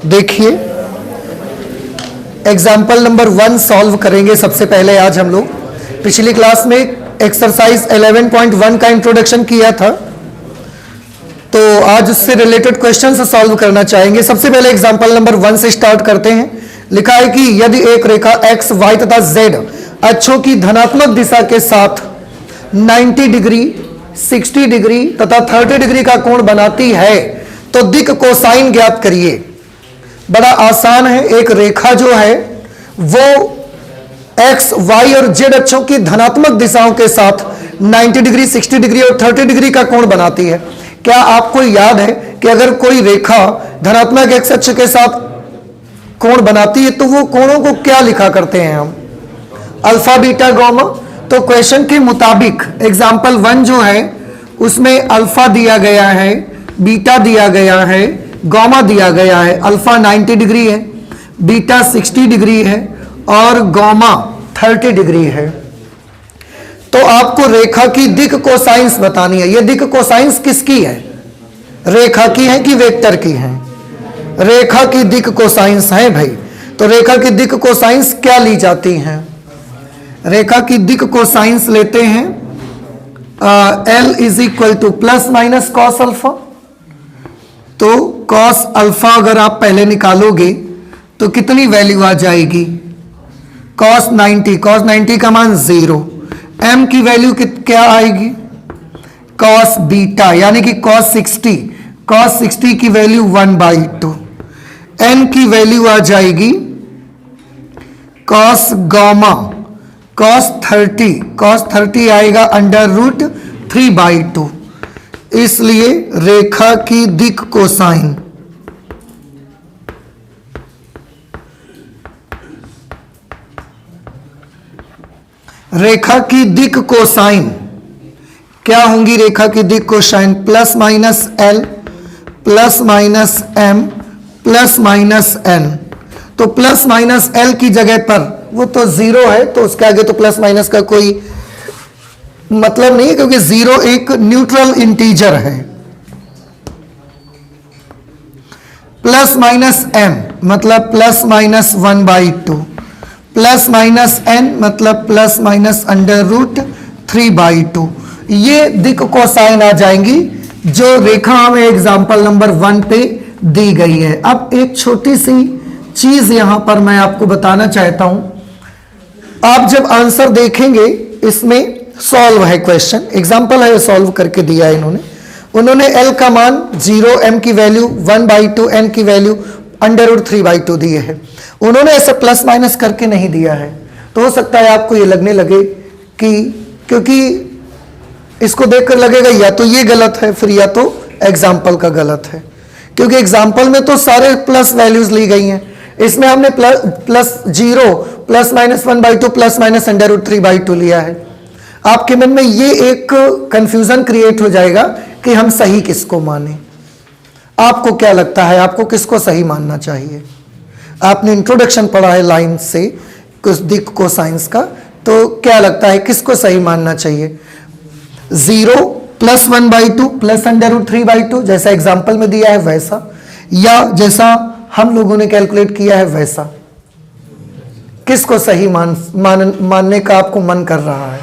देखिए example number 1 solve करेंगे सबसे पहले। आज हम लोग पिछली क्लास में एक्सरसाइज 11.1 का इंट्रोडक्शन किया था, तो आज उससे रिलेटेड क्वेश्चन सॉल्व करना चाहेंगे। सबसे पहले एग्जाम्पल नंबर 1 से स्टार्ट करते हैं। लिखा है कि यदि एक रेखा x, y तथा z अक्षों की धनात्मक दिशा के साथ 90 डिग्री, 60 डिग्री तथा 30 डिग्री का कोण बनाती है तो दिक् कोसाइन ज्ञात करिए। बड़ा आसान है। एक रेखा जो है वो x, y और z अक्षों की धनात्मक दिशाओं के साथ 90 डिग्री, 60 डिग्री और 30 डिग्री का कोण बनाती है। क्या आपको याद है कि अगर कोई रेखा धनात्मक x अक्ष के साथ कोण बनाती है तो वो कोणों को क्या लिखा करते हैं हम? Alpha, beta, gamma. तो क्वेश्चन के मुताबिक एग्जाम्पल 1 जो है उसमें अल्फा दिया गया है, बीटा दिया गया है, गामा दिया गया है। अल्फा 90 डिग्री है, बीटा 60 डिग्री है और गामा 30 डिग्री है। तो आपको रेखा की दिक् कोसाइंस बतानी है। ये दिक् कोसाइंस किसकी है? रेखा की है कि वेक्टर की है? रेखा की दिक् कोसाइंस है भाई। तो रेखा की दिक् कोसाइंस क्या ली जाती है? रेखा की दिक् कोसाइंस लेते हैं L is equal to plus minus cos alpha. तो कॉस अल्फा अगर आप पहले निकालोगे तो कितनी वैल्यू आ जाएगी? कॉस 90 का मान 0। m की वैल्यू क्या आएगी? कॉस बीटा यानी कि कॉस 60 की वैल्यू 1/2। n की वैल्यू आ जाएगी कॉस गामा, कॉस 30 आएगा √3/2। इसलिए रेखा की दिक् कोसाइन क्या होंगी? रेखा की दिक् cosine plus minus L plus minus M plus minus N। तो प्लस माइनस L की जगह पर वो तो 0 है, तो उसके आगे तो प्लस माइनस का कोई मतलब नहीं है, क्योंकि 0 एक न्यूट्रल इंटीजर है। प्लस माइनस M मतलब plus minus 1/2, plus minus N मतलब प्लस माइनस √3/2। ये दिक् कोसाइन आ जाएंगी जो रेखा हमें एग्जाम्पल नंबर 1 पे दी गई है। अब एक छोटी सी चीज यहां पर मैं आपको बताना चाहता हूं। आप जब आंसर देखेंगे, इसमें सॉल्व है क्वेश्चन, एग्जाम्पल है, सॉल्व करके दिया है इन्होंने। उन्होंने L का मान 0, M की वैल्यू 1/2, N की वैल्यू √3/2 दिए है। उन्होंने ऐसा प्लस माइनस करके नहीं दिया है। तो हो सकता है आपको ये लगने लगे कि, क्योंकि इसको देखकर लगेगा या तो ये गलत है फिर या तो एग्जाम्पल का गलत है, क्योंकि एग्जाम्पल में तो सारे प्लस वैल्यूज ली गई हैं। इसमें हमने plus 0 plus minus 1/2 plus minus √3/2 लिया है। आपके मन में ये एक कंफ्यूजन क्रिएट हो जाएगा कि हम सही किसको माने। आपको क्या लगता है, आपको किसको सही मानना चाहिए? आपने इंट्रोडक्शन पढ़ा है लाइन से कुछ दिक् कोसाइंस का, तो क्या लगता है किसको सही मानना चाहिए? 0 प्लस 1/2 प्लस √3/2 जैसा एग्जाम्पल में दिया है वैसा, या जैसा हम लोगों ने कैलकुलेट किया है वैसा? किसको सही मानने का आपको मन कर रहा है?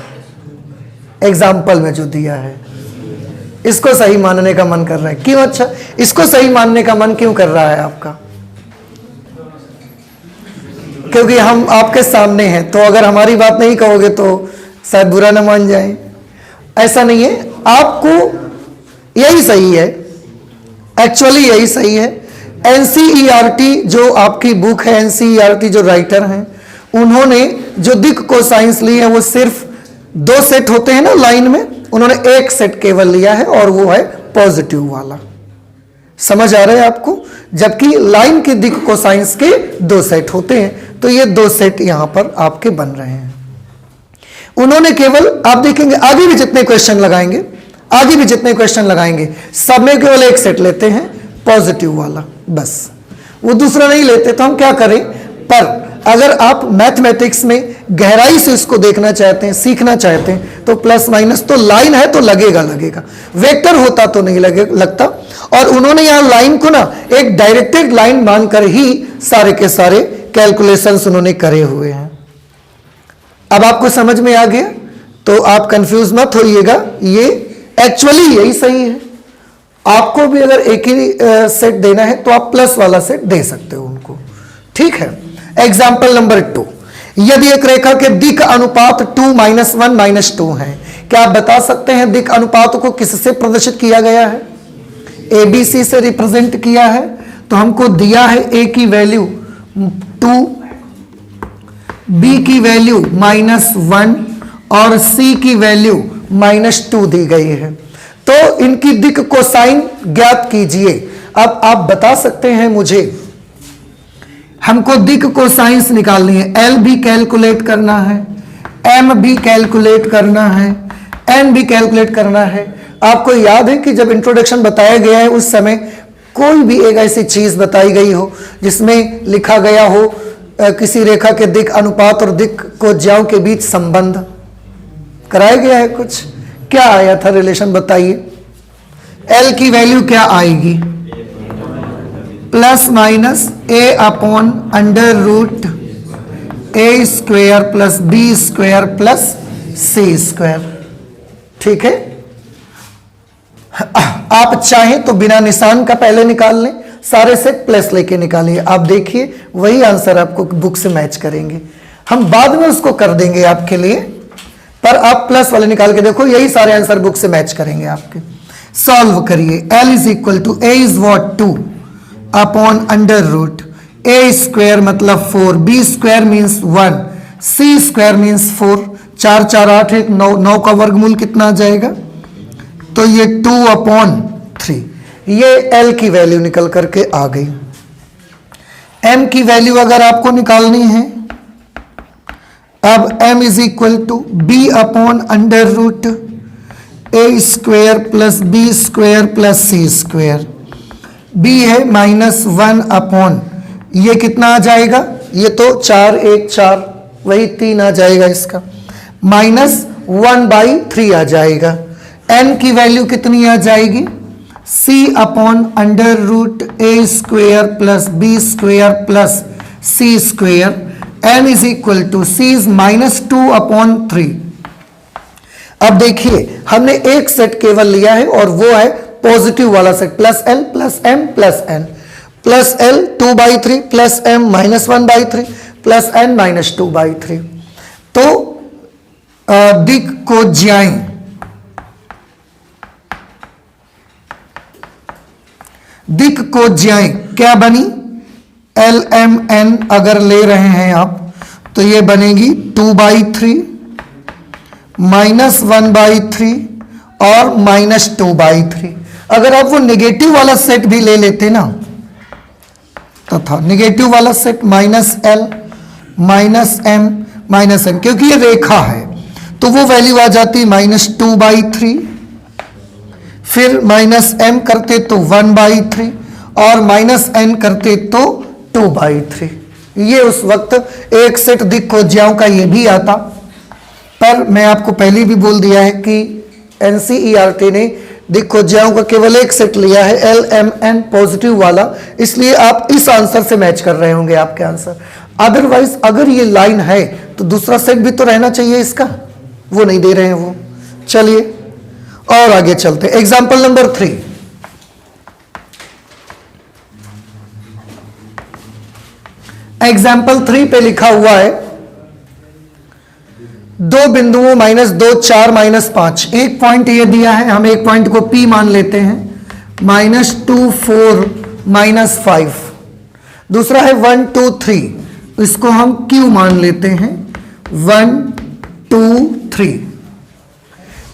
एग्जाम्पल में जो दिया है इसको सही मानने का मन कर रहा है। क्यों? अच्छा, इसको सही मानने का मन क्यों कर रहा है आपका? क्योंकि हम आपके सामने हैं, तो अगर हमारी बात नहीं कहोगे तो शायद बुरा ना मान जाए। ऐसा नहीं है, आपको यही सही है, एक्चुअली यही सही है। एनसीईआरटी जो आपकी बुक है, एनसीईआरटी जो राइटर हैं, उन्होंने जो दिक् कोसाइंस ली है वो सिर्फ 2 सेट होते हैं ना लाइन में, उन्होंने एक सेट केवल लिया है और वो है पॉजिटिव वाला। समझ आ रहा है आपको? जबकि लाइन की दिक् कोसाइंस के 2 सेट होते हैं, तो ये 2 सेट यहां पर आपके बन रहे हैं। उन्होंने केवल, आप देखेंगे आगे भी जितने क्वेश्चन लगाएंगे सब में केवल एक सेट लेते हैं, पॉजिटिव वाला, बस। वो दूसरा नहीं लेते। तो हम क्या करें? पर अगर आप मैथमेटिक्स में गहराई से इसको देखना चाहते हैं, सीखना चाहते हैं, तो प्लस माइनस तो लाइन है तो लगेगा लगेगा, वेक्टर होता तो नहीं लगता। और उन्होंने यहां लाइन को ना एक डायरेक्टेड लाइन मानकर ही सारे के सारे कैलकुलेशंस उन्होंने करे हुए हैं। अब आपको समझ में आ गया, तो आप कंफ्यूज मत होइएगा, ये एक्चुअली यही सही है। आपको भी अगर एक ही सेट देना है तो आप प्लस वाला सेट दे सकते हो उनको, ठीक है। एग्जाम्पल नंबर 2, यदि एक रेखा के दिक् अनुपात 2 -1 -2 है, क्या आप बता सकते हैं दिक् अनुपात को किससे प्रदर्शित किया गया है? ABC से रिप्रेजेंट किया है। तो हमको दिया है A की वैल्यू 2, B की वैल्यू -1 और C की वैल्यू -2 दी गई है। तो इनकी दिक् कोसाइन ज्ञात कीजिए। अब आप बता सकते हैं मुझे, हमको दिक् कोसाइंस निकालनी है, L भी कैलकुलेट करना है, M भी कैलकुलेट करना है, N भी कैलकुलेट करना है। आपको याद है कि जब इंट्रोडक्शन बताया गया है उस समय कोई भी एक ऐसी चीज बताई गई हो जिसमें लिखा गया हो किसी रेखा के दिक् अनुपात और दिक् कोज्याओं के बीच संबंध कराया गया है कुछ, क्या आया था रिलेशन बताइए? L की वैल्यू क्या आएगी? Plus minus A/√A² plus B² plus C², ठीक है। आप चाहें तो बिना निशान का पहले निकाल लें, सारे सेट प्लस लेके निकालिए, आप देखिए वही आंसर आपको बुक से मैच करेंगे। हम बाद में उसको कर देंगे आपके लिए, पर आप प्लस वाले निकाल के देखो, यही सारे आंसर बुक से मैच करेंगे आपके। सॉल्व करिए। L = A is what 2/√A² मतलब 4, B² मीन्स 1, C² मीन्स 4, 4 4 8 1 9, 9 का वर्गमूल कितना आ जाएगा? तो ये 2/3, ये L की वैल्यू निकल करके आ गई। M की वैल्यू अगर आपको निकालनी है, अब M = B/√A² plus B² plus C², B है -1/, ये कितना आ जाएगा? ये तो 4 1 4, वही 3 आ जाएगा इसका, -1/3 आ जाएगा। N की वैल्यू कितनी आ जाएगी? C/√A² plus B² plus C², N = C is -2/3। अब देखिए हमने एक सेट केवल लिया है और वो है पॉजिटिव वाला set, plus L plus M plus N, plus L 2/3 plus M -1/3 plus N -2/3। तो दिक् कोज्याएं क्या बनी? LMN अगर ले रहे हैं आप तो ये बनेगी 2/3 -1/3 और -2/3। अगर आप वो नेगेटिव वाला सेट भी ले लेते ना, तथा नेगेटिव वाला सेट -L -M -N, क्योंकि ये रेखा है तो वो वैल्यू आ जाती -2/3, फिर -M करते तो 1/3 और -N करते तो 2/3। ये उस वक्त एक सेट दिक् कोज्याओं का ये भी आता, पर मैं आपको पहले भी बोल दिया है कि NCERT ने दिक् कोज्याओं का केवल एक सेट लिया है, LMN पॉजिटिव वाला, इसलिए आप इस आंसर से मैच कर रहे होंगे आपके आंसर। अदरवाइज अगर ये लाइन है तो दूसरा सेट भी तो रहना चाहिए इसका, वो नहीं दे रहे हैं वो। चलिए और आगे चलते। एग्जाम्पल नंबर 3, एग्जाम्पल 3 पे लिखा हुआ है दो बिंदुओं -2 4 -5, एक पॉइंट ये दिया है, हम एक पॉइंट को P मान लेते हैं, -2 4 -5, दूसरा है 1 2 3, इसको हम Q मान लेते हैं 1 2 3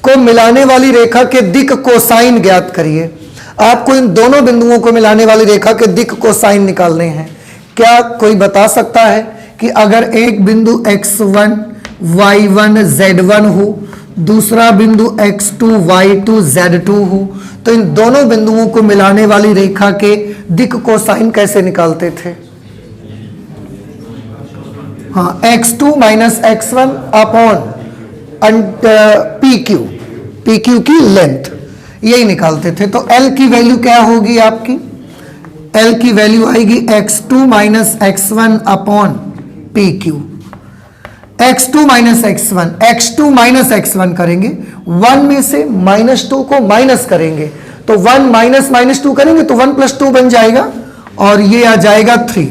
को मिलाने वाली रेखा के दिक् कोसाइन ज्ञात करिए। आपको इन दोनों बिंदुओं को मिलाने वाली रेखा के दिक् कोसाइन निकालने हैं। क्या कोई बता सकता है कि अगर एक बिंदु x1 y1 z1 हो, दूसरा बिंदु x2 y2 z2 हो, तो इन दोनों बिंदुओं को मिलाने वाली रेखा के दिक् कोसाइन कैसे निकालते थे? हाँ, x2 minus x1 upon P Q की लेंथ, यही निकालते थे। तो L की वैल्यू क्या होगी आपकी? L की वैल्यू आएगी x2 minus x1 upon P Q. x2 minus x1, x2 minus x1 करेंगे, 1 में से -2 को माइनस करेंगे तो 1 माइनस -2 करेंगे तो 1 + 2 बन जाएगा और ये आ जाएगा 3।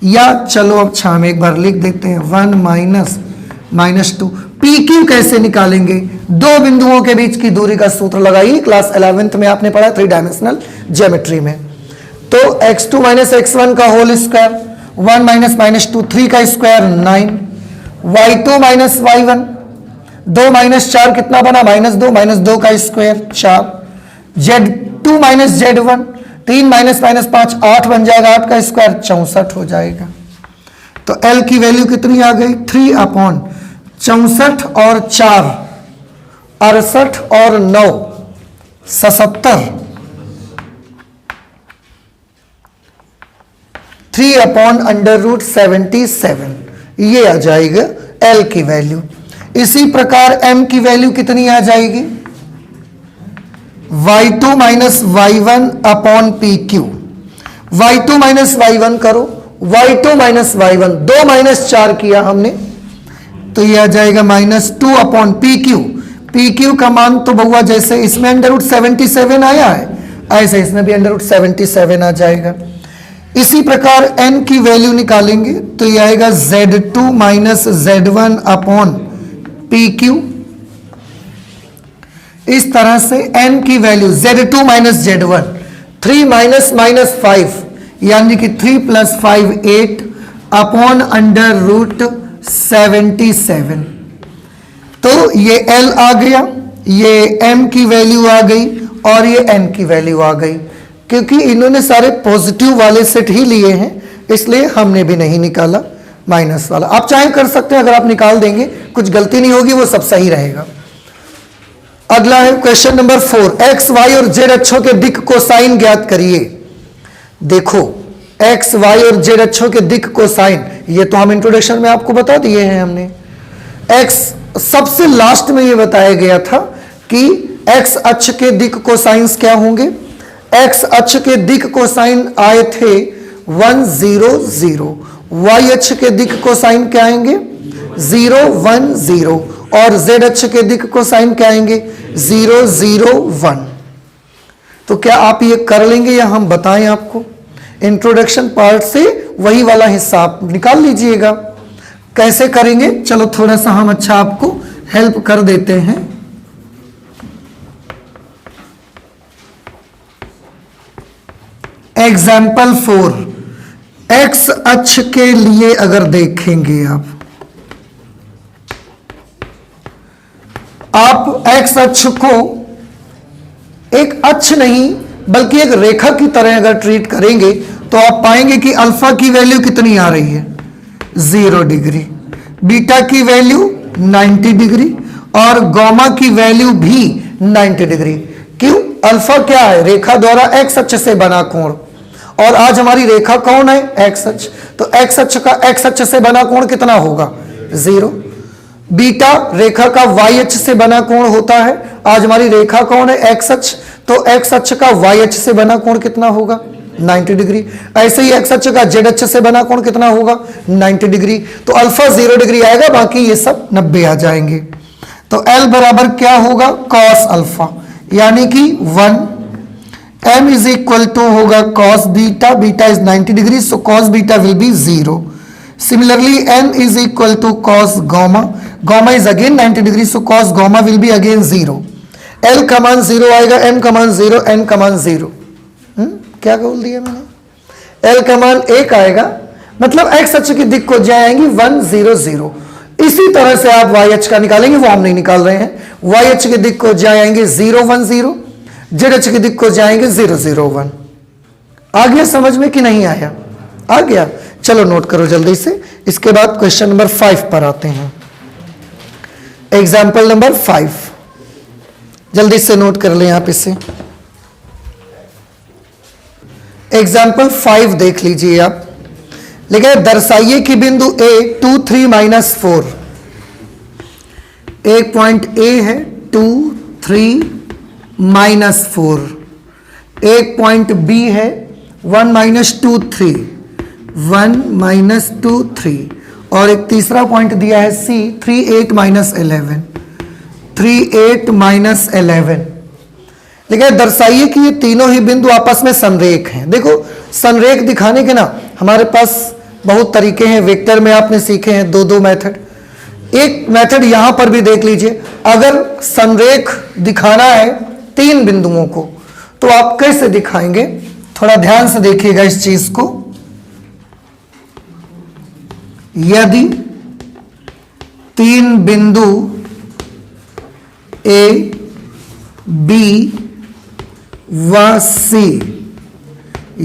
या चलो अब हम एक बार लिख देते हैं 1 माइनस -2। पी क्यू कैसे निकालेंगे? दो बिंदुओं के बीच की दूरी का सूत्र लगाइए, क्लास 11th में आपने पढ़ा 3 डायमेंशनल ज्योमेट्री में। तो x2 माइनस x1 का होल स्क्वायर, 1 माइनस -2 3 का square 9, y2 minus y1, 2 minus 4 कितना बना? -2 का square 4, z2 minus z1, 3 minus -5 8 बन जाएगा, 8 का स्क्वायर 64 हो जाएगा। तो L की वैल्यू कितनी आ गई? 3 अपॉन 64 और 4 68 और 9 77, 3 अपॉन √77, ये आ जाएगा L की वैल्यू। इसी प्रकार M की वैल्यू कितनी आ जाएगी? y2 minus y1 upon P Q. y2 minus y1 करो, y2 माइनस y1, 2 माइनस 4 किया हमने तो ये आ जाएगा -2 upon P Q. P Q का मान तो बहुआ जैसे इसमें √77 आया है, ऐसे इसमें भी √77 आ जाएगा। इसी प्रकार n की वैल्यू निकालेंगे तो ये आएगा z2 minus z1 upon P Q. इस तरह से n की value z2 minus z1, 3 minus -5 यानी कि 3 + 5 8 अपॉन √77। तो ये L आ गया, ये M की वैल्यू आ गई और ये N की वैल्यू आ गई। क्योंकि इन्होंने सारे पॉजिटिव वाले सेट ही लिए हैं इसलिए हमने भी नहीं निकाला माइनस वाला। आप चाहे कर सकते हैं, अगर आप निकाल देंगे कुछ गलती नहीं होगी, वो सब सही रहेगा। अगला है क्वेश्चन नंबर 4, x, y और z अक्षों के दिक् कोसाइन ज्ञात करिए। देखो x, y और z अक्षों के दिक् कोसाइन, ये तो हम इंट्रोडक्शन में आपको बता दिए हैं हमने। x सबसे लास्ट में ये बताया गया था कि x अक्ष के दिक् कोसाइंस क्या होंगे। x अक्ष के दिक् कोसाइन आए थे 1 0 0, y अक्ष के दिक् कोसाइन क्या आएंगे? 0 1 0 और z अक्ष के दिक् कोसाइन क्या आएंगे? 0 0 1। तो क्या आप ये कर लेंगे या हम बताएं आपको? इंट्रोडक्शन पार्ट से वही वाला हिस्सा आप निकाल लीजिएगा। कैसे करेंगे चलो थोड़ा सा हम अच्छा आपको हेल्प कर देते हैं। एग्जाम्पल 4, x अक्ष के लिए अगर देखेंगे आप x अक्ष को एक अक्ष नहीं बल्कि एक रेखा की तरह अगर ट्रीट करेंगे तो आप पाएंगे कि अल्फा की वैल्यू कितनी आ रही है? 0 डिग्री, बीटा की वैल्यू 90 डिग्री और गामा की वैल्यू भी 90 डिग्री। क्यों? अल्फा क्या है? रेखा द्वारा x अक्ष से बना कोण, और आज हमारी रेखा कौन है? x अक्ष। तो x अक्ष का x अक्ष से बना कोण कितना होगा? 0। बीटा रेखा का y अक्ष से बना कोण होता है, आज हमारी रेखा कौन है? x अक्ष। तो x अक्ष का y अक्ष से बना कोण कितना होगा? 90 डिग्री। ऐसे ही x अक्ष का z अक्ष से बना कोण कितना होगा? 90 डिग्री। तो अल्फा 0 डिग्री आएगा, बाकी ये सब 90 आ जाएंगे। तो L बराबर क्या होगा? cos अल्फा, यानी कि 1। M इज इक्वल टू होगा cos beta, beta is 90 degree, so cos beta will be 0। Similarly, n is equal to cos gamma. Gamma is again 90 degree, so cos gamma will be again 0. L का मान 0 आएगा, m का मान 0, n का मान 0। क्या बोल दिया मैंने? L का मान 1 आएगा, मतलब x अक्ष की दिक् को जाएंगी 1 0 0। इसी तरह से आप y अक्ष का निकालेंगे, वो हम नहीं निकाल रहे हैं। y अक्ष की दिक् को जाएंगे 0 1 0, z अक्ष की दिक् को जाएंगे 0 0 1। आ गया समझ में कि नहीं आया? आ गया। चलो नोट करो जल्दी से। इसके बाद क्वेश्चन नंबर 5 पर आते हैं। एग्जाम्पल नंबर 5 जल्दी से नोट कर लें आप इसे। एग्जाम्पल 5 देख लीजिए आप। लिखा है दर्शाइए कि बिंदु ए 2 3 माइनस 4, एक पॉइंट ए है 2 3 माइनस 4, एक पॉइंट बी है 1 माइनस 2 3, 1 माइनस 2 3, और एक तीसरा पॉइंट दिया है सी 3 8 माइनस 11, 3 8 माइनस 11। लिखा है दर्शाइए कि ये तीनों ही बिंदु आपस में संरेख हैं। देखो संरेख दिखाने के ना हमारे पास बहुत तरीके हैं, वेक्टर में आपने सीखे हैं दो मेथड। एक मेथड यहां पर भी देख लीजिए, अगर संरेख दिखाना है तीन बिंदुओं को तो आप कैसे दिखाएंगे, थोड़ा ध्यान से देखिएगा इस चीज को। यदि तीन बिंदु ए बी व सी,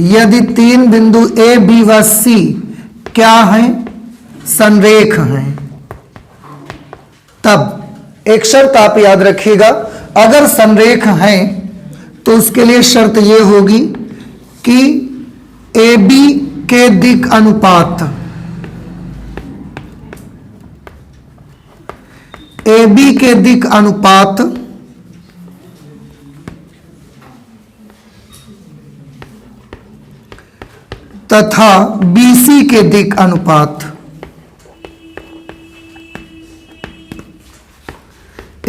यदि तीन बिंदु ए बी व सी क्या हैं, संरेख हैं, तब एक शर्त आप याद रखिएगा, अगर संरेख हैं तो उसके लिए शर्त यह होगी कि ए बी के दिक अनुपात, ए बी के दिक अनुपात तथा बीसी के दिक अनुपात,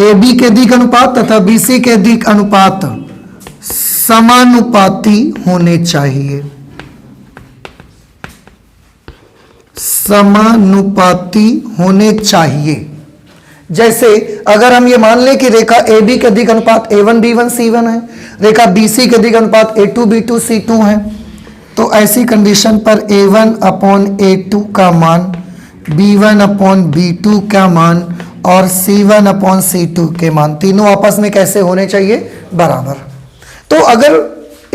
ए बी के दिक अनुपात तथा बीसी के दिक अनुपात समानुपाती होने चाहिए, समानुपाती होने चाहिए। जैसे अगर हम ये मान लें कि रेखा ए बी के दिक अनुपात A1 B1 C1 है, रेखा BC के दिक अनुपात A2 B2 C2 है, तो ऐसी कंडीशन पर A1 अपॉन A2 का मान, B1 अपॉन B2 का मान और C1 अपॉन C2 के मान तीनों आपस में कैसे होने चाहिए, बराबर। तो अगर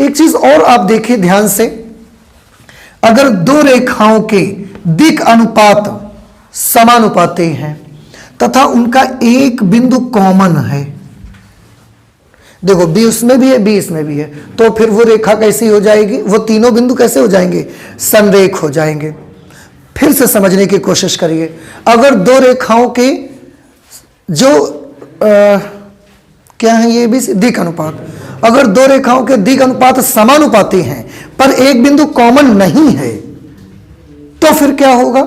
एक चीज और आप देखिए ध्यान से, अगर दो रेखाओं के दिक अनुपात समानुपाती हैं तथा उनका एक बिंदु कॉमन है, देखो बी उसमें भी है बी इसमें भी है, तो फिर वो रेखा कैसी हो जाएगी, वो तीनों बिंदु कैसे हो जाएंगे, संरेख हो जाएंगे। फिर से समझने की कोशिश करिए, अगर दो रेखाओं के जो क्या है ये भी दिक अनुपात, अगर दो रेखाओं के दिक अनुपात समानुपाती हैं पर एक बिंदु कॉमन नहीं है तो फिर क्या होगा,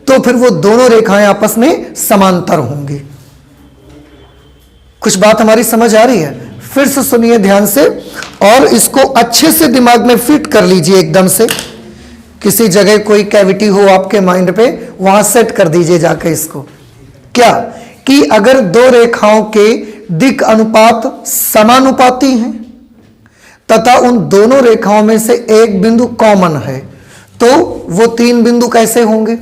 तो फिर वो दोनों रेखाएं आपस में समांतर होंगी। कुछ बात हमारी समझ आ रही है, फिर से सुनिए ध्यान से और इसको अच्छे से दिमाग में फिट कर लीजिए एकदम से। किसी जगह कोई कैविटी हो आपके माइंड पे, वहां सेट कर दीजिए जाके इसको। क्या कि अगर दो रेखाओं के दिक अनुपात समानुपाती हैं तथा उन दोनों रेखाओं में से एक बिंदु कॉमन है तो वो तीन बिंदु कैसे होंगे,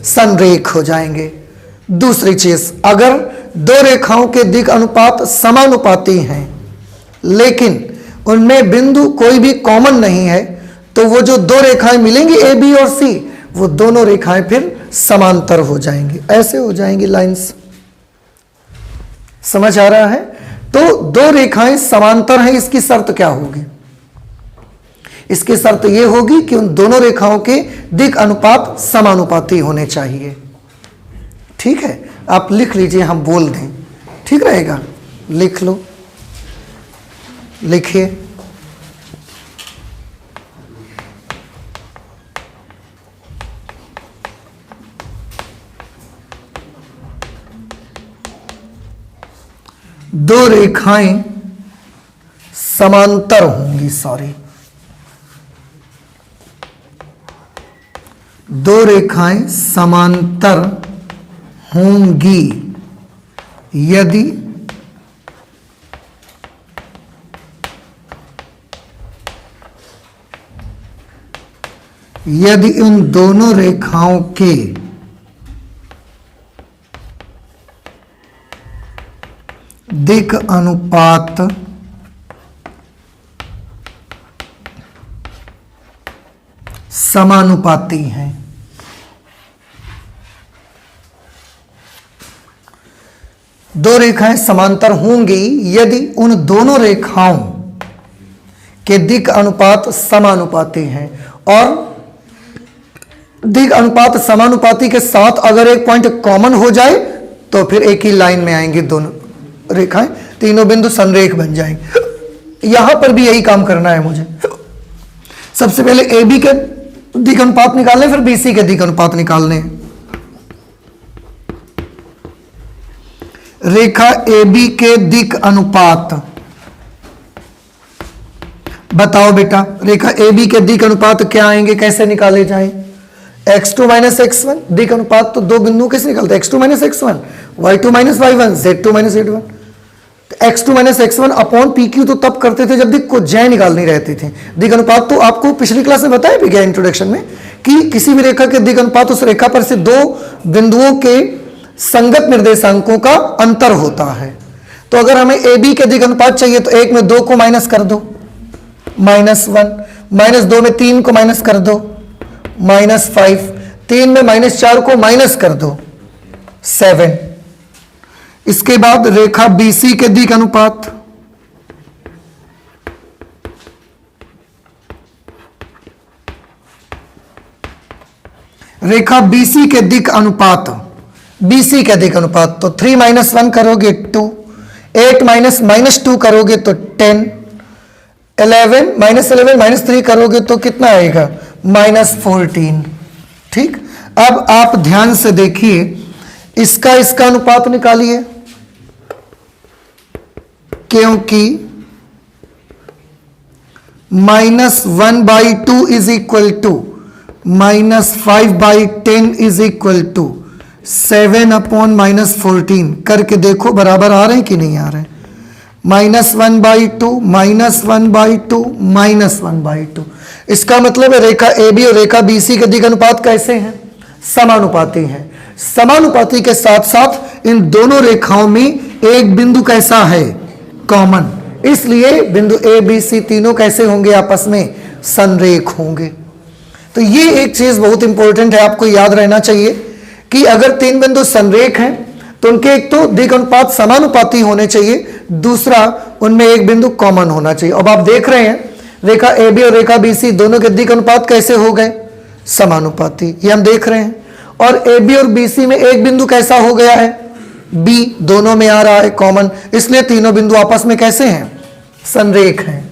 संरेख हो जाएंगे। दूसरी चीज, अगर दो रेखाओं के दिक अनुपात समानुपाती हैं लेकिन उनमें बिंदु कोई भी कॉमन नहीं है तो वो जो दो रेखाएं मिलेंगी ए बी और सी, वो दोनों रेखाएं फिर समांतर हो जाएंगी, ऐसे हो जाएंगी लाइंस। समझ आ रहा है? तो दो रेखाएं समांतर हैं, इसकी शर्त क्या होगी, इसकी शर्त यह होगी कि उन दोनों रेखाओं के दिक अनुपात समानुपाती होने चाहिए। ठीक है, आप लिख लीजिए, हम बोल दें, ठीक रहेगा, लिख लो, लिखिए। दो रेखाएं समांतर होंगी, दो रेखाएं समांतर होंगी यदि उन दोनों रेखाओं के दिक अनुपात समानुपाती हैं। दो रेखाएं समांतर होंगी यदि उन दोनों रेखाओं के दिक अनुपात समानुपाती हैं और दिक अनुपात समानुपाती के साथ अगर एक पॉइंट कॉमन हो जाए तो फिर एक ही लाइन में आएंगे दोनों रेखाएं, तीनों बिंदु संरेख बन जाएंगे। यहां पर भी यही काम करना है मुझे। सबसे पहले ए बी के दिक अनुपात निकालने, फिर बी सी के दिक अनुपात निकालने। रेखा ए बी के दिक अनुपात बताओ बेटा, रेखा ए बी के दिक अनुपात क्या आएंगे, कैसे निकाले जाएं? x2 माइनस x1 दिक अनुपात तो दो बिंदुओं कैसे निकालते हैं, x2 minus x1, y2 minus y1, z2 minus z1। x2 minus x1 upon PQ तो तब करते थे जब दिक को जय निकालनी रहती थी। दिक अनुपात तो आपको पिछली क्लास में बताया भी गया इंट्रोडक्शन में कि किसी भी रेखा के दिक अनुपात उस रेखा पर से दो बिंदुओं के संगत निर्देशांकों का अंतर होता है। तो अगर हमें ए बी के दिक अनुपात चाहिए तो एक में 2 को माइनस कर दो, -1, -2 में 3 को माइनस कर दो, -5, 3 में -4 को माइनस कर दो, 7। इसके बाद रेखा BC के दिक अनुपात, रेखा BC के दिक अनुपात, BC के दिक अनुपात तो 3 - 1 करोगे 2, 8 - -2 करोगे तो 10, 11 -3 करोगे तो कितना आएगा, -14। ठीक, अब आप ध्यान से देखिए, इसका अनुपात निकालिए, क्योंकि -1/2 is equal to -5/10 is equal to 7/-14 करके देखो बराबर आ रहे हैं कि नहीं आ रहे हैं। -1/2 -1/2 -1/2, इसका मतलब है रेखा AB और रेखा BC के दिक अनुपात कैसे हैं, समानुपाती हैं। समानुपाती के साथ साथ इन दोनों रेखाओं में एक बिंदु कैसा है, कॉमन, इसलिए बिंदु A B C तीनों कैसे होंगे, आपस में संरेख होंगे। तो ये एक चीज बहुत इंपॉर्टेंट है, आपको याद रहना चाहिए कि अगर तीन बिंदु संरेख हैं तो उनके एक तो दिक अनुपात समानुपाती होने चाहिए, दूसरा उनमें एक बिंदु कॉमन होना चाहिए। अब आप देख रहे हैं रेखा AB और रेखा BC दोनों के दिक अनुपात कैसे हो गए, समानुपाती, ये हम देख रहे हैं। और AB और BC में एक बिंदु कैसा हो गया है, B, दोनों में आ रहा है कॉमन, इसलिए तीनों बिंदु आपस में कैसे हैं, संरेख हैं।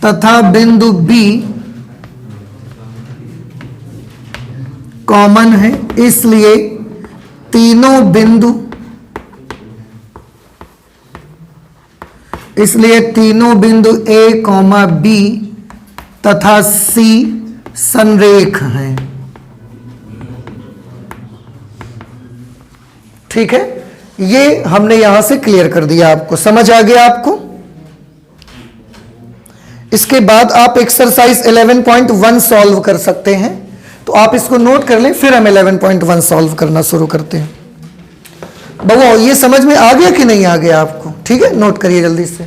तथा बिंदु B कॉमन है, इसलिए तीनों बिंदु A, B तथा C संरेख हैं। ठीक है, ये हमने यहां से क्लियर कर दिया, आपको समझ आ गया आपको। इसके बाद आप एक्सरसाइज 11.1 सॉल्व कर सकते हैं, तो आप इसको नोट कर लें, फिर हम 11.1 सॉल्व करना शुरू करते हैं। बबू ये समझ में आ गया कि नहीं आ गया आपको, ठीक है, नोट करिए जल्दी से।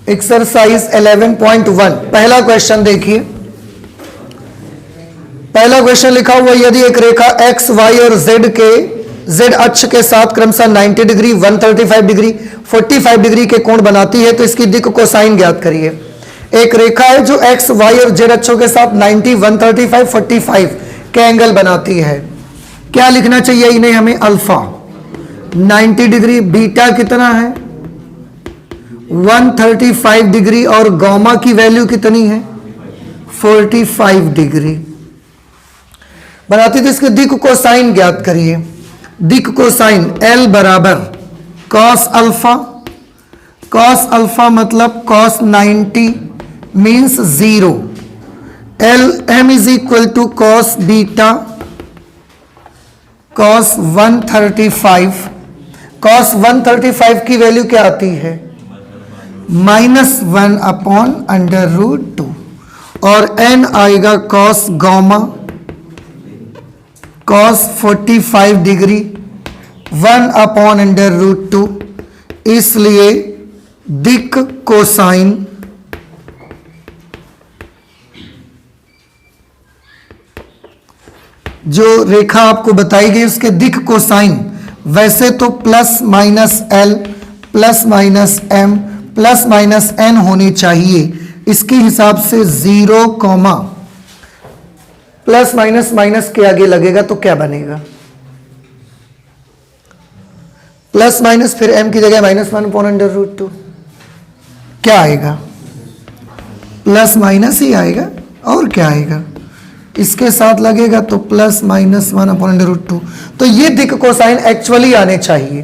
एक्सरसाइज 11.1 पहला क्वेश्चन देखिए। पहला क्वेश्चन लिखा हुआ, यदि एक रेखा x, y और z अक्ष के साथ क्रमशः 90 डिग्री, 135 डिग्री, 45 डिग्री के कोण बनाती है तो इसकी दिक् कोसाइन ज्ञात करिए। एक रेखा है जो x, y और z अक्षों के साथ 90, 135, 45 के एंगल बनाती है। क्या लिखना चाहिए इन्हें हमें, अल्फा 90 डिग्री, बीटा कितना है 135 डिग्री और गामा की वैल्यू कितनी है 45 डिग्री बनाती, तो इसके दिक् कोसाइन ज्ञात करिए। दिक् कोसाइन L बराबर cos अल्फा मतलब cos 90 means 0, M is equal to cos beta cos 135। cos 135 की वैल्यू क्या आती है -1/√2 और n आएगा cos गामा cos 45 डिग्री 1/√2, इसलिए दिक् कोसाइन जो रेखा आपको बताई गई उसके दिक् कोसाइन वैसे तो +- L +- M plus minus n होनी चाहिए। इसके हिसाब से 0 कॉमा प्लस माइनस माइनस के आगे लगेगा तो क्या बनेगा? प्लस माइनस फिर m की जगह -1/√2 क्या आएगा? प्लस माइनस ही आएगा और क्या आएगा? इसके साथ लगेगा तो प्लस माइनस 1/√2। तो ये दिक कोसाइन एक्चुअली आने चाहिए,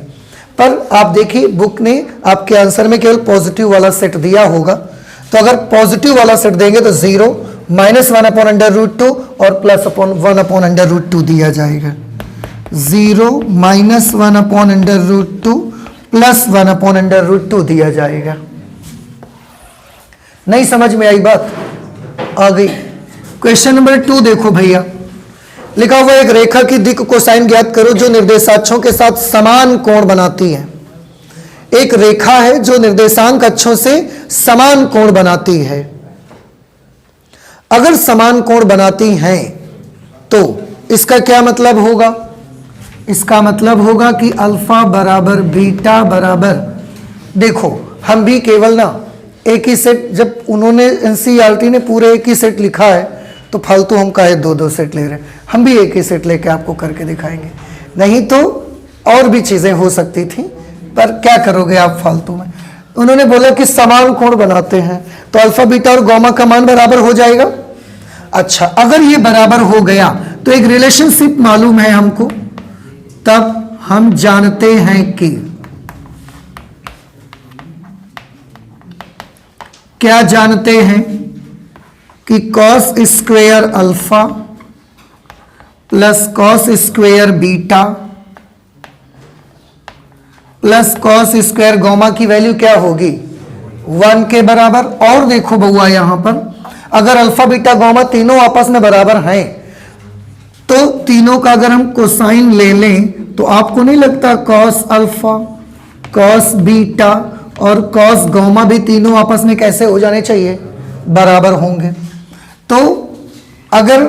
पर आप देखिए बुक ने आपके आंसर में केवल पॉजिटिव वाला सेट दिया होगा। तो अगर पॉजिटिव वाला सेट देंगे तो 0 -1/√2 और +1/√2 दिया जाएगा। 0 -1/√2 +1/√2 दिया जाएगा। नहीं समझ में आई बात? आ गई। क्वेश्चन नंबर 2 देखो भैया, लिखा हुआ एक रेखा की दिक् कोसाइन ज्ञात करो जो निर्देशाक्षों के साथ समान कोण बनाती है। एक रेखा है जो निर्देशांक अक्षों से समान कोण बनाती है। अगर समान कोण बनाती हैं तो इसका क्या मतलब होगा? इसका मतलब होगा कि अल्फा बराबर बीटा बराबर, देखो हम भी केवल ना एक ही सेट, जब उन्होंने एनसीईआरटी ने पूरे एक ही सेट लिखा है तो फालतू हम काहे 2-2 सेट ले रहे हैं। हम भी एक ही सेट लेके आपको करके दिखाएंगे, नहीं तो और भी चीजें हो सकती थी, पर क्या करोगे आप फालतू में। उन्होंने बोला कि समान कोण बनाते हैं तो अल्फा बीटा और गामा का मान बराबर हो जाएगा। अच्छा, अगर ये बराबर हो गया तो एक रिलेशनशिप मालूम है हमको, तब हम जानते हैं कि क्या जानते हैं कि cos square alpha plus cos square beta plus cos square gamma की वैल्यू क्या होगी? 1 के बराबर। और देखो बउआ, यहां पर अगर अल्फा बीटा गामा तीनों आपस में बराबर हैं तो तीनों का अगर हम कोसाइन ले लें तो आपको नहीं लगता कॉस अल्फा, कॉस बीटा और कॉस गामा भी तीनों आपस में कैसे हो जाने चाहिए? बराबर होंगे। तो अगर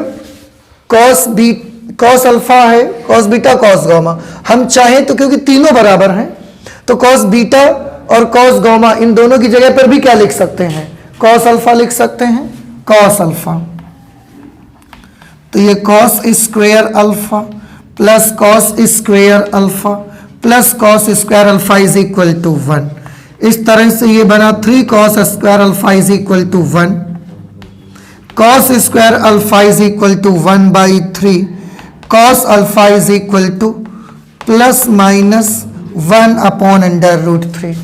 कॉस अल्फा है, कॉस बीटा, कॉस गामा, हम चाहें तो क्योंकि तीनों बराबर हैं तो कॉस बीटा और कॉस गामा इन दोनों की जगह पर भी क्या लिख सकते हैं? कॉस अल्फा लिख सकते हैं, कॉस अल्फा। तो ये cos square alpha plus cos square alpha plus cos square alpha is equal to 1। इस तरह से ये बना 3 cos square alpha is equal to 1। Cos square alpha is equal to 1/3 cos alpha is equal to plus minus 1/√3।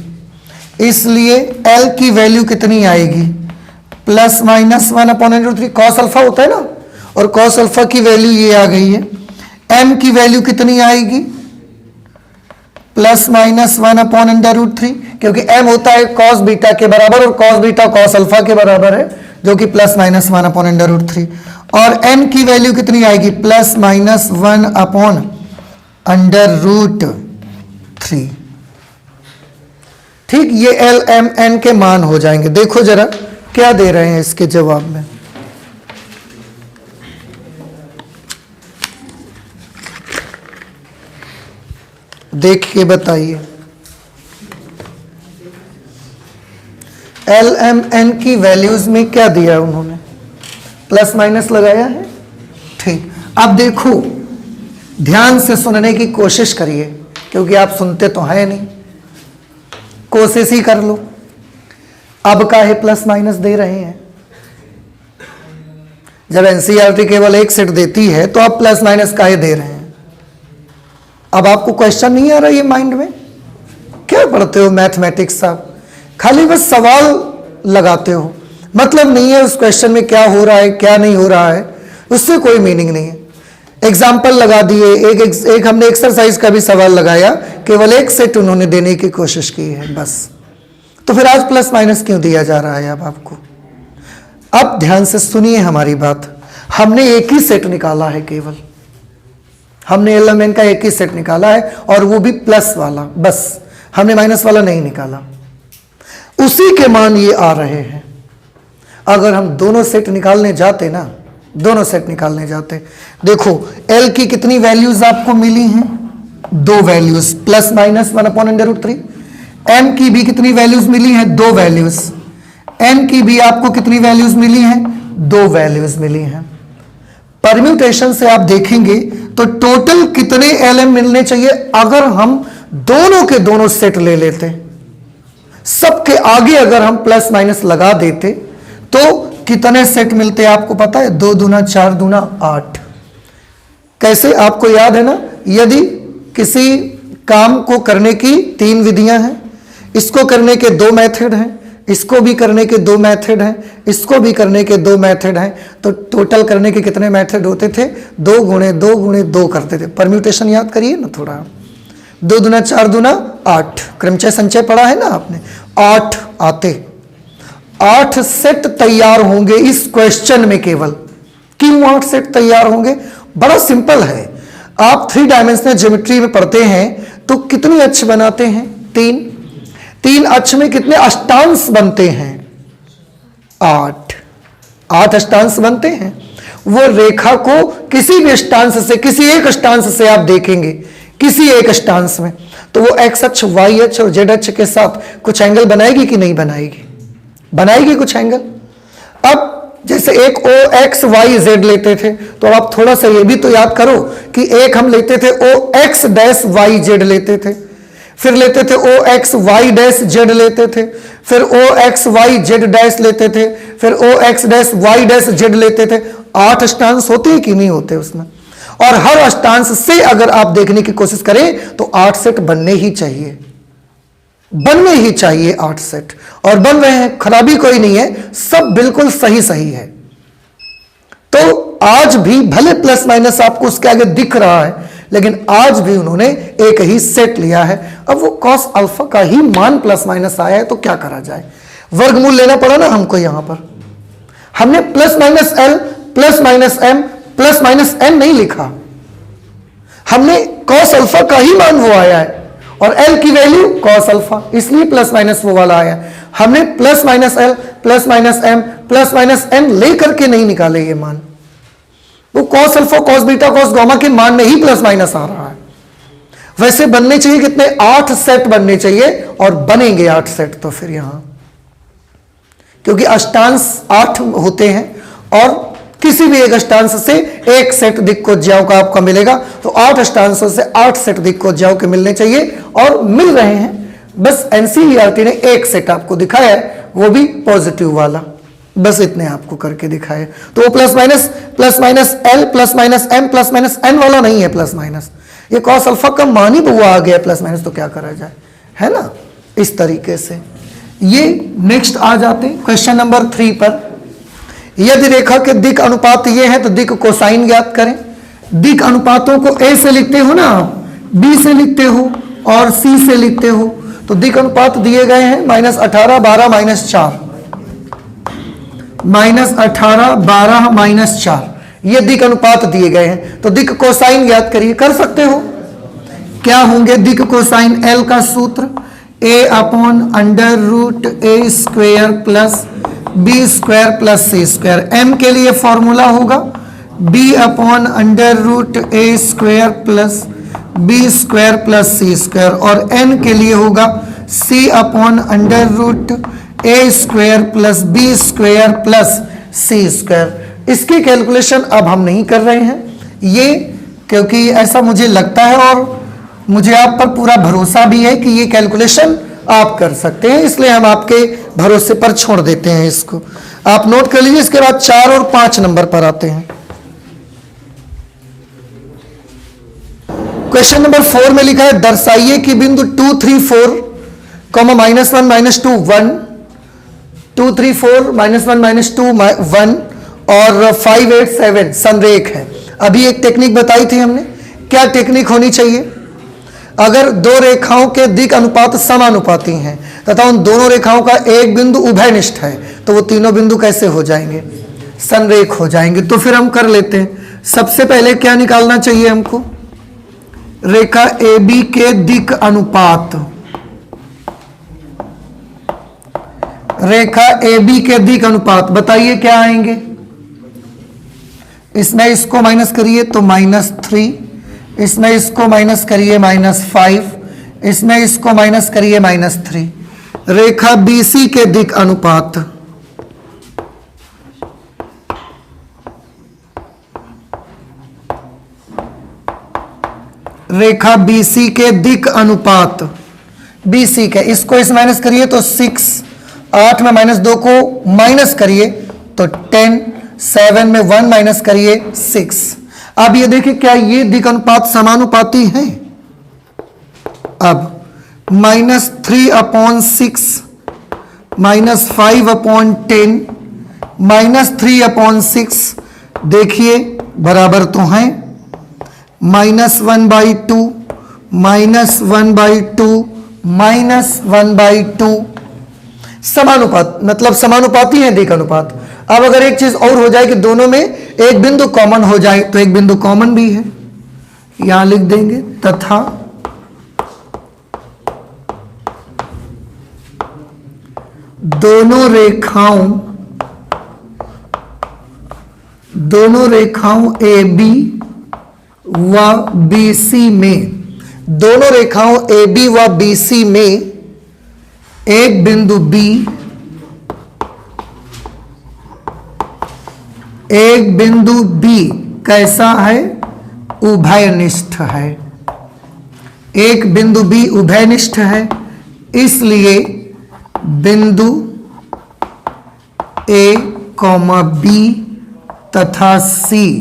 इसलिए L की value कितनी आएगी? Plus minus 1/√3। Cos alpha होता है ना, और कॉस अल्फा की वैल्यू ये आ गई है। M की वैल्यू कितनी आएगी? प्लस माइनस 1/√3, क्योंकि M होता है कॉस बीटा के बराबर और कॉस बीटा कॉस अल्फा के बराबर है, जो कि प्लस माइनस 1/√3। और n की वैल्यू कितनी आएगी? Plus minus 1/√3। ठीक, ये L M N के मान हो जाएंगे। देखो जरा क्या दे रहे हैं इसके जवाब में। देख के बताइए। L M N की वैल्यूज में क्या दिया उन्होंने? प्लस माइनस लगाया है। ठीक, अब देखो ध्यान से सुनने की कोशिश करिए, क्योंकि आप सुनते तो हैं नहीं, कोशिश ही कर लो। अब काहे प्लस माइनस दे रहे हैं? जब एनसीईआरटी केवल एक सेट देती है तो आप प्लस माइनस काहे दे रहे हैं? अब आपको क्वेश्चन नहीं आ रहा ये माइंड में? क्या पढ़ते हो मैथमेटिक्स साहब? खाली बस सवाल लगाते हो, मतलब नहीं है उस क्वेश्चन में क्या हो रहा है क्या नहीं हो रहा है, उससे कोई मीनिंग नहीं है। एग्जाम्पल लगा दिए, एक हमने एक्सरसाइज का भी सवाल लगाया, केवल एक सेट उन्होंने देने की कोशिश की है बस। तो फिर आज प्लस माइनस क्यों दिया जा रहा है अब आपको? अब ध्यान से सुनिए हमारी बात। हमने एक ही सेट निकाला है, केवल हमने एलिमेंट का एक ही सेट निकाला है, और वो भी प्लस वाला, बस हमने माइनस वाला नहीं निकाला। उसी के मान ये आ रहे हैं। अगर हम दोनों सेट निकालने जाते ना, दोनों सेट निकालने जाते, देखो L की कितनी वैल्यूज आपको मिली हैं? 2 वैल्यूज, प्लस माइनस 1/√3। m की भी कितनी वैल्यूज मिली हैं? 2 वैल्यूज। n की भी आपको कितनी वैल्यूज मिली हैं? 2 वैल्यूज मिली हैं। परम्यूटेशन से आप देखेंगे तो टोटल कितने lm मिलने चाहिए? अगर हम दोनों के दोनों सेट ले लेते, सबके आगे अगर हम प्लस माइनस लगा देते तो कितने सेट मिलते हैं आपको पता है? 2 दूना 4 दूना 8। कैसे? आपको याद है ना, यदि किसी काम को करने की 3 विधियां हैं, इसको करने के 2 मेथड हैं, इसको भी करने के 2 मेथड हैं, इसको भी करने के 2 मेथड हैं, तो टोटल करने के कितने मेथड होते थे? 2 गुणे 2 गुणे 2 करते थे। परम्यूटेशन याद करिए ना थोड़ा। 2 दूना 4 दूना 8, क्रमचय संचय पढ़ा है ना आपने। 8 आते, 8 सेट तैयार होंगे इस क्वेश्चन में केवल। क्यों 8 सेट तैयार होंगे? बड़ा सिंपल है। आप 3 डायमेंशनल ज्योमेट्री में पढ़ते हैं तो कितनी अक्ष बनाते हैं? 3। 3 अक्ष में कितने अष्टांश बनते हैं? 8। 8 अष्टांश बनते हैं। वो रेखा को किसी भी अष्टांश से, किसी एक अष्टांश से आप देखेंगे, किसी एक अष्टांश में, तो वो एक्स अक्ष, वाई अक्ष और जेड अक्ष के साथ कुछ एंगल बनाएगी कि नहीं बनाएगी? बनाएगी कुछ एंगल। अब जैसे एक ओ एक्स वाई जेड लेते थे, तो आप थोड़ा सा ये भी तो याद करो कि एक हम लेते थे O X dash Y Z लेते थे, फिर लेते थे O X Y dash Z लेते थे, फिर O X Y Z dash लेते थे, फिर O X dash Y dash Z लेते थे। 8 अष्टांश होते हैं कि नहीं होते उसमें? और हर अष्टांश से अगर आप देखने की कोशिश करें तो 8 सेट बनने ही चाहिए, बनने ही चाहिए 8 सेट, और बन रहे हैं, खराबी कोई नहीं है, सब बिल्कुल सही सही है। तो आज भी भले प्लस माइनस आपको उसके आगे दिख रहा है, लेकिन आज भी उन्होंने एक ही सेट लिया है। अब वो कॉस अल्फा का ही मान प्लस माइनस आया है तो क्या करा जाए? वर्गमूल लेना पड़ा ना हमको। यहां पर हमने plus minus L plus minus M plus minus N नहीं लिखा, हमने कॉस अल्फा का ही मान वो आया है, और एल की वैल्यू कॉस अल्फा, इसलिए प्लस माइनस वो वाला आया। हमने plus minus L plus minus M plus minus N लेकर के नहीं निकाले ये मान, वो cos alpha cos beta cos gamma के मान में ही प्लस माइनस आ रहा है। वैसे बनने चाहिए कितने? 8 सेट बनने चाहिए, और बनेंगे 8 सेट। तो फिर यहां क्योंकि अष्टांश 8 होते हैं और किसी भी एक अष्टांश से एक सेट दिक्कोज्याओं का आपका मिलेगा, तो 8 अष्टांशों से 8 सेट दिक्कोज्याओं के मिलने चाहिए, और मिल रहे हैं। बस एनसीईआरटी ने एक सेट आपको दिखाया है, वो भी पॉजिटिव वाला, बस इतने आपको करके दिखाए। तो वो plus minus L plus minus M plus minus N वाला नहीं है प्लस माइनस, ये कॉस अल्फा का मान ही वो आ गया प्लस माइनस, तो क्या करा जाए, है ना? इस तरीके से ये नेक्स्ट आ जाते हैं क्वेश्चन नंबर 3 पर। यदि रेखा के दिक अनुपात ये है तो दिक कोसाइन ज्ञात करें। दिक अनुपातों को ए से लिखते हो ना आप, बी से लिखते हो और सी से लिखते हो, तो दिक अनुपात दिए गए हैं -18 12 -4, -18 12 -4, ये दिक अनुपात दिए गए हैं। तो दिक कोसाइन ज्ञात करिए, कर सकते हो। क्या होंगे दिक कोसाइन? एल का सूत्र a/√a² plus b² plus c²। m के लिए फॉर्मूला होगा b/√a² plus b² plus c², और n के लिए होगा c/√a² plus b² plus c²। इसकी कैलकुलेशन अब हम नहीं कर रहे हैं ये, क्योंकि ऐसा मुझे लगता है और मुझे आप पर पूरा भरोसा भी है कि ये कैलकुलेशन आप कर सकते हैं, इसलिए हम आपके भरोसे पर छोड़ देते हैं इसको। आप नोट कर लीजिए। इसके बाद 4 और 5 नंबर पर आते हैं। क्वेश्चन नंबर 4 में लिखा है दर्शाइए कि बिंदु 2 3 4, -1 -2 1, 2 3 4 -1 -2 1 और 5 8 7 संरेख है। अभी एक टेक्निक बताई थी हमने, क्या टेक्निक होनी चाहिए? अगर 2 रेखाओं के दिक अनुपात समानुपाती हैं तथा उन दोनों रेखाओं का एक बिंदु उभयनिष्ठ है, तो वो तीनों बिंदु कैसे हो जाएंगे? संरेख हो जाएंगे। तो फिर हम कर लेते हैं। सबसे पहले क्या निकालना चाहिए हमको? रेखा AB के दिक अनुपात। रेखा AB के दिक अनुपात बताइए क्या आएंगे? इसमें इसको माइनस करिए तो -3, इसमें इसको माइनस करिए -5, इसमें इसको माइनस करिए -3। रेखा BC के दिक अनुपात, रेखा BC के दिक अनुपात, BC के, इसको इस माइनस करिए तो 6, 8 में -2 को माइनस करिए तो 10, 7 में 1 माइनस करिए 6। अब ये देखिए क्या ये दिक अनुपात समानुपाती है? अब -3/6 -5/10 -3/6 देखिए बराबर तो हैं -1/2 -1/2 -1/2। समानुपात मतलब समानुपाती है दिक अनुपात। अब अगर एक चीज और हो जाए कि दोनों में एक बिंदु कॉमन हो जाए तो एक बिंदु कॉमन भी है, यहां लिख देंगे तथा दोनों रेखाओं AB व BC में, दोनों रेखाओं AB व BC में एक बिंदु B, एक बिंदु B कैसा है? उभयनिष्ठ है। एक बिंदु B उभयनिष्ठ है, इसलिए बिंदु A, B तथा C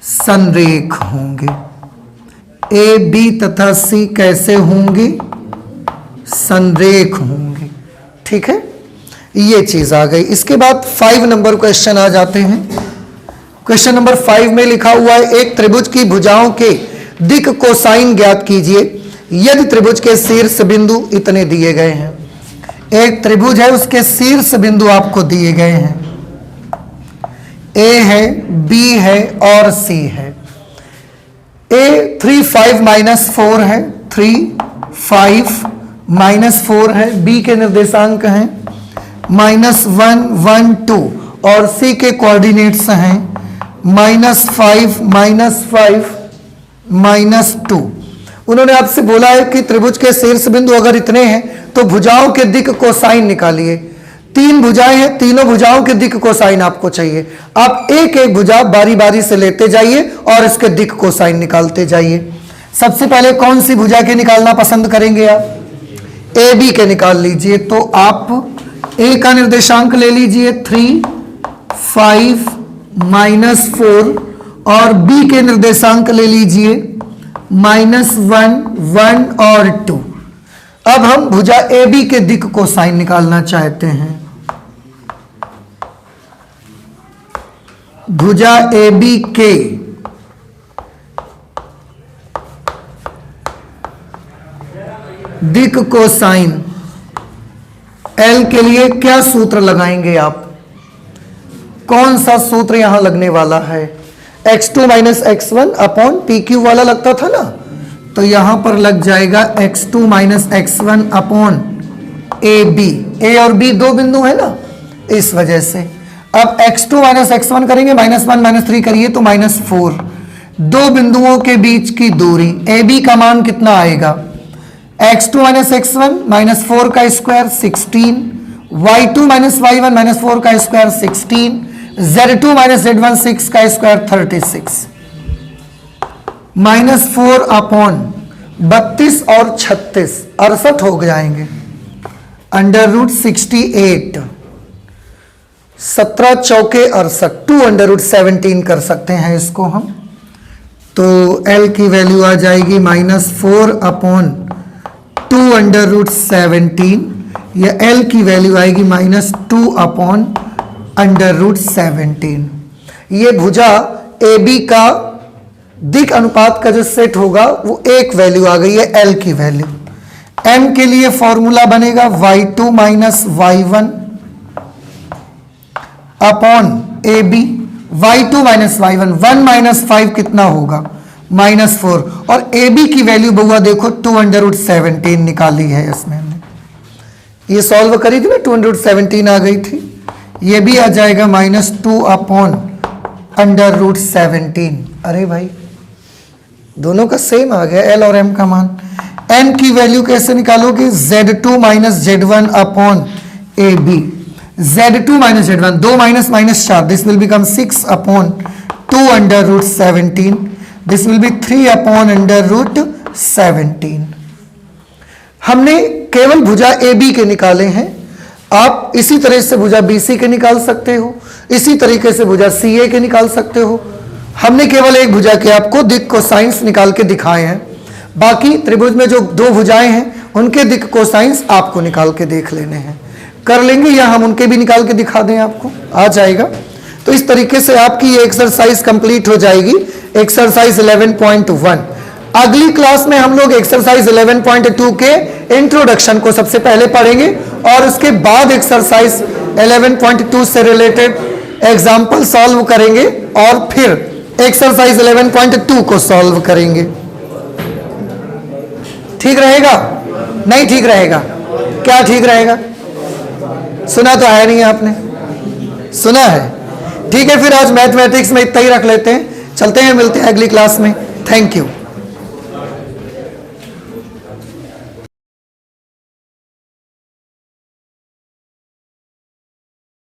संरेख होंगे। A, B तथा C कैसे होंगे? संरेख होंगे। ठीक है, ये चीज आ गई। इसके बाद 5 नंबर क्वेश्चन आ जाते हैं। क्वेश्चन नंबर 5 में लिखा हुआ है एक त्रिभुज की भुजाओं के दिक कोसाइन ज्ञात कीजिए यदि त्रिभुज के शीर्ष बिंदु इतने दिए गए हैं। एक त्रिभुज है, उसके शीर्ष बिंदु आपको दिए गए हैं, A है, B है और C है। A 3, 5 -4 है, 3, 5 -4 है। B के निर्देशांक हैं -1, 1, 2 और C के कोऑर्डिनेट्स हैं -5, -5, -2। उन्होंने आपसे बोला है कि त्रिभुज के शीर्ष बिंदु अगर इतने हैं तो भुजाओं के दिक कोसाइन निकालिए। 3 भुजाएं हैं, तीनों भुजाओं के दिक कोसाइन आपको चाहिए। आप एक एक भुजा बारी बारी से लेते जाइए और इसके दिक कोसाइन निकालते जाइए। सबसे पहले कौन सी भुजा के निकालना पसंद करेंगे आप? AB के निकाल लीजिए। तो आप A का निर्देशांक ले लीजिए 3, 5, -4 और B के निर्देशांक ले लीजिए -1, 1 और 2। अब हम भुजा AB के दिक कोसाइन निकालना चाहते हैं। भुजा AB के दिक कोसाइन L के लिए क्या सूत्र लगाएंगे आप? कौन सा सूत्र यहां लगने वाला है? x2 - x1 अपॉन PQ वाला लगता था ना, तो यहां पर लग जाएगा x2 - x1 upon AB। A और B दो बिंदु है ना, इस वजह से। अब x2 - x1 करेंगे, -1 -3 करिए तो -4। दो बिंदुओं के बीच की दूरी AB का मान कितना आएगा? x2 - x1 -4 का स्क्वायर 16, y2 - y1 -4 का स्क्वायर 16, z2 - z1 6 का स्क्वायर 36। -4 अपॉन 32 और 36 68 हो जाएंगे। √68, 17 चौके 68, 2√17 कर सकते हैं इसको हम। तो L की वैल्यू आ जाएगी -4 अपॉन 2√17। या L की वैल्यू आएगी -2 अपॉन √17। ये भुजा AB का दिक अनुपात का जो सेट होगा वो एक वैल्यू आ गई है L की वैल्यू। M के लिए फॉर्मूला बनेगा y2 - y1 upon AB। y2 - y1, 1 - 5 कितना होगा? -4। और AB की वैल्यू बहुआ देखो 2√17 निकाली है इसमें हमने। ये सॉल्व करी थी ना, 217 आ गई थी। ये भी आ जाएगा -2 अपॉन √17। अरे भाई दोनों का सेम आ गया L और M का मान। एन की वैल्यू कैसे निकालोगे? Z2 minus Z1 upon AB। Z2 minus Z1, 2 minus minus 4, this will become 6 upon 2 under root 17, this will be 3 upon under root 17। हमने केवल भुजा AB के निकाले हैं। आप इसी तरह से भुजा BC के निकाल सकते हो, इसी तरीके से भुजा CA के निकाल सकते हो। हमने केवल एक भुजा के आपको दिक् कोसाइंस निकाल के दिखाए हैं, बाकी त्रिभुज में जो दो भुजाएं हैं उनके दिक् कोसाइंस आपको निकाल के देख लेने हैं। कर लेंगे या हम उनके भी निकाल के दिखा दें, आपको आ जाएगा। तो इस तरीके से आपकी ये एक्सरसाइज कंप्लीट हो जाएगी, एक्सरसाइज 11.1। अगली क्लास में हम लोग एक्सरसाइज 11.2 के इंट्रोडक्शन को सबसे पहले पढ़ेंगे और उसके बाद एक्सरसाइज 11.2 से रिलेटेड एग्जाम्पल सॉल्व करेंगे और फिर एक्सरसाइज 11.2 को सॉल्व करेंगे। ठीक रहेगा? नहीं ठीक रहेगा? क्या ठीक रहेगा? सुना तो है नहीं आपने? सुना है? ठीक है, फिर आज मैथमेटिक्स में इतना ही रख लेते हैं। चलते हैं, मिलते हैं अगली क्लास में। Thank you.